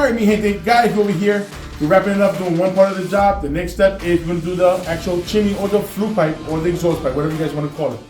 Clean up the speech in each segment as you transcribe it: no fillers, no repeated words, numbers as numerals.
Alright, mi gente, guys, over here, we're wrapping it up, doing one part of the job. The next step is we're going to do the actual chimney or the flue pipe or the exhaust pipe, whatever you guys want to call it.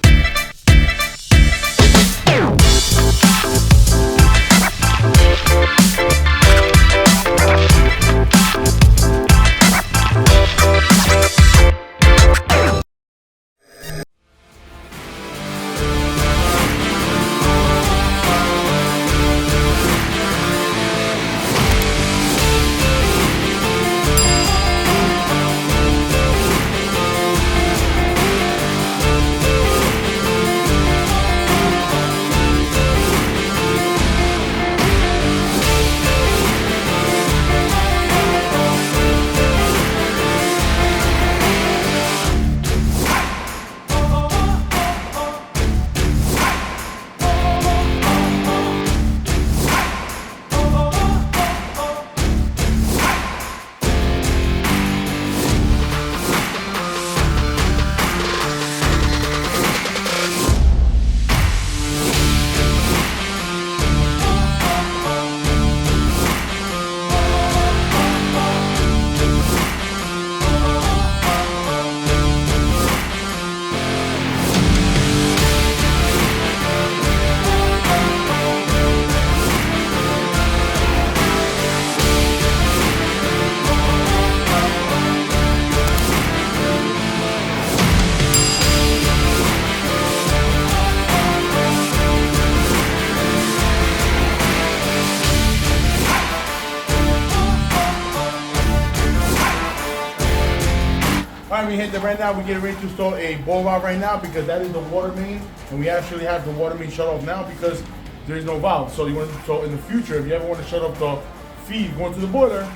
Alright, we hit that right now. We're getting ready to install a ball valve right now because that is the water main, and we actually have the water main shut off now because there is no valve. So so in the future, if you ever want to shut off the feed going to the boiler,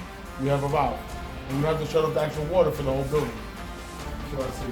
we have a valve. And we don't have to shut off the actual water for the whole building. So let's see.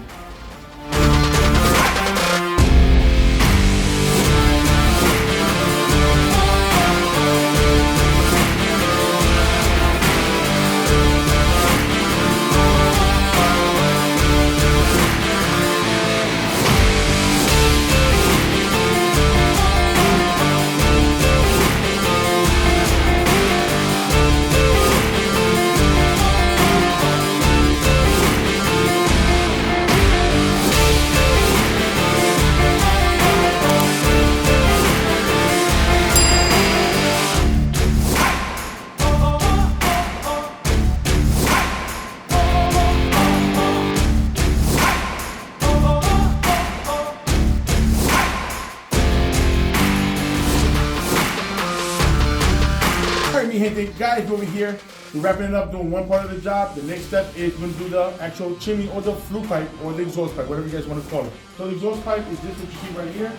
Guys, over here, we're wrapping it up, doing one part of the job. The next step is we're going to do the actual chimney or the flue pipe or the exhaust pipe, whatever you guys want to call it. So the exhaust pipe is this, what you see right here.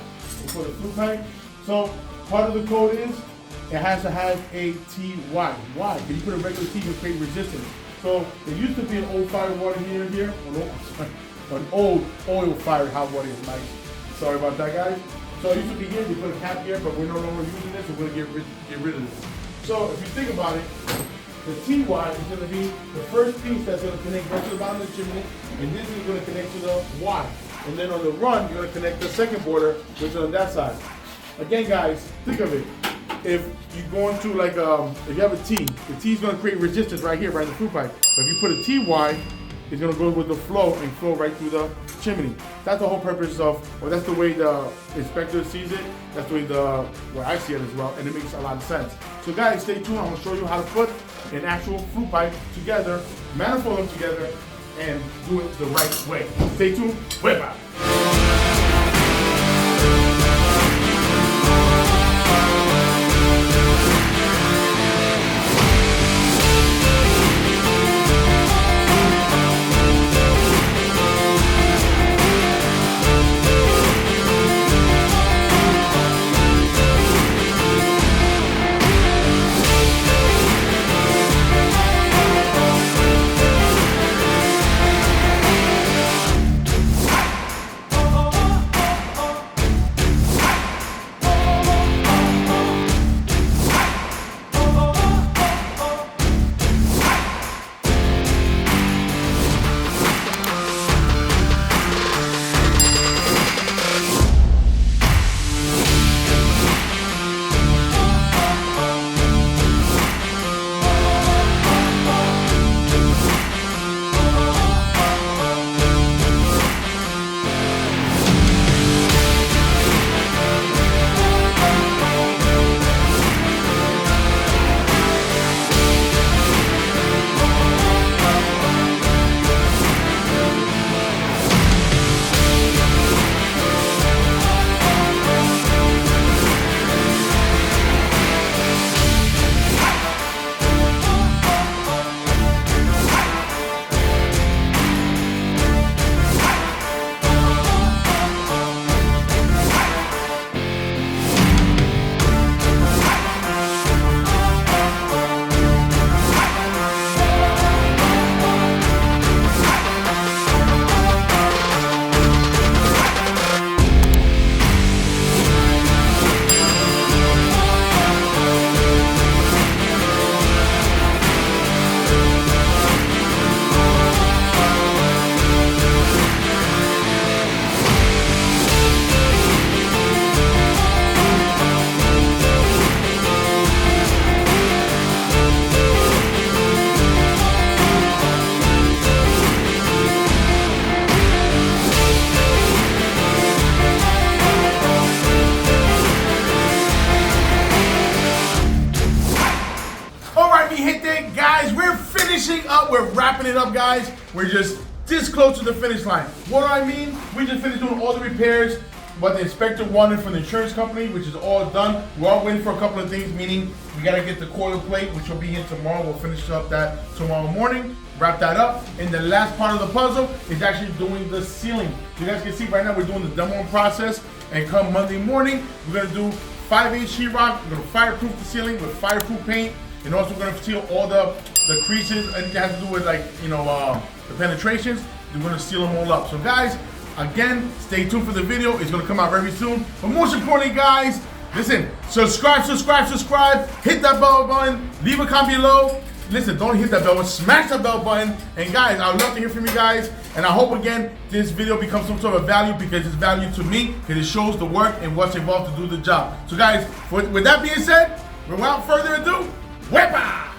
It's for the flue pipe. So part of the code is it has to have a TY. Why? Because you put a regular T, you create resistance. So there used to be an old fire water heater here, an old oil-fired hot water heater. Nice. Sorry about that, guys. So it used to be here. We put a cap here, but we're no longer using this. We're going to get rid of this. So if you think about it, the TY is going to be the first piece that's going to connect right to the bottom of the chimney, and this is going to connect to the Y. And then on the run, you're going to connect the second border, which is on that side. Again, guys, think of it. If you go into like, if you have a T, the T is going to create resistance right here, right in the flue pipe. But if you put a TY, it's going to go with the flow and flow right through the chimney. That's the whole purpose of, or that's the way the inspector sees it. That's the way I see it as well, and it makes a lot of sense. So guys, stay tuned. I'm going to show you how to put an actual flue pipe together, manifold them together, and do it the right way. Stay tuned. Whip out. wrapping it up, guys. We're just this close to the finish line. What do I mean? We just finished doing all the repairs what the inspector wanted from the insurance company, which is all done. We're all waiting for a couple of things, meaning we gotta get the coil plate, which will be in tomorrow. We'll finish up that tomorrow morning, wrap that up. And the last part of the puzzle is actually doing the ceiling. You guys can see right now we're doing the demoing process, and come Monday morning, we're gonna do 5/8 sheetrock. We're gonna fireproof the ceiling with fireproof paint, and also we're gonna seal all the creases, anything that has to do with, like, you know, the penetrations. We're gonna seal them all up. So guys, again, stay tuned for the video. It's gonna come out very soon. But most importantly, guys, listen, subscribe. Hit that bell button. Leave a comment below. Listen, don't hit that bell button. Smash that bell button. And guys, I would love to hear from you guys. And I hope, again, this video becomes some sort of value, because it's value to me, because it shows the work and what's involved to do the job. So guys, with that being said, without further ado, wepa!